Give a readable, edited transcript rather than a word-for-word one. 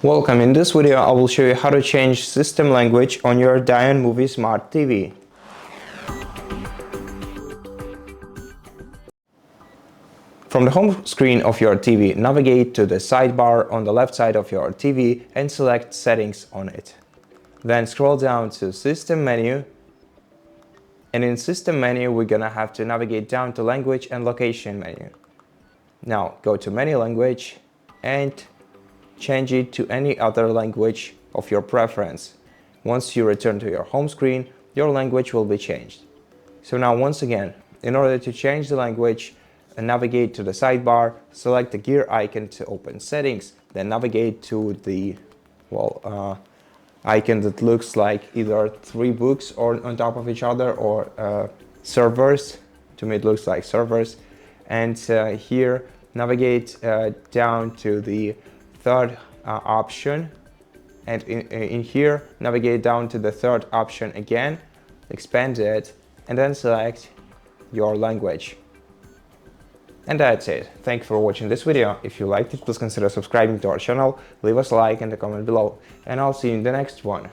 Welcome. In this video I will show you how to change system language on your DYON Movie Smart TV. From the home screen of your TV, navigate to the sidebar on the left side of your TV and select Settings on it. Then scroll down to System menu, and in System menu we're gonna have to navigate down to Language and Location menu. Now go to Menu Language and change it to any other language of your preference. Once you return to your home screen, your language will be changed. So now once again, in order to change the language, navigate to the sidebar, select the gear icon to open settings, then navigate to the icon that looks like either three books or on top of each other, or servers. To me it looks like servers. And here navigate down to the third option, and in here navigate down to the third option again, expand it, and then select your language. And that's it. Thank you for watching this video. If you liked it, please consider subscribing to our channel, leave us a like and a comment below, and I'll see you in the next one.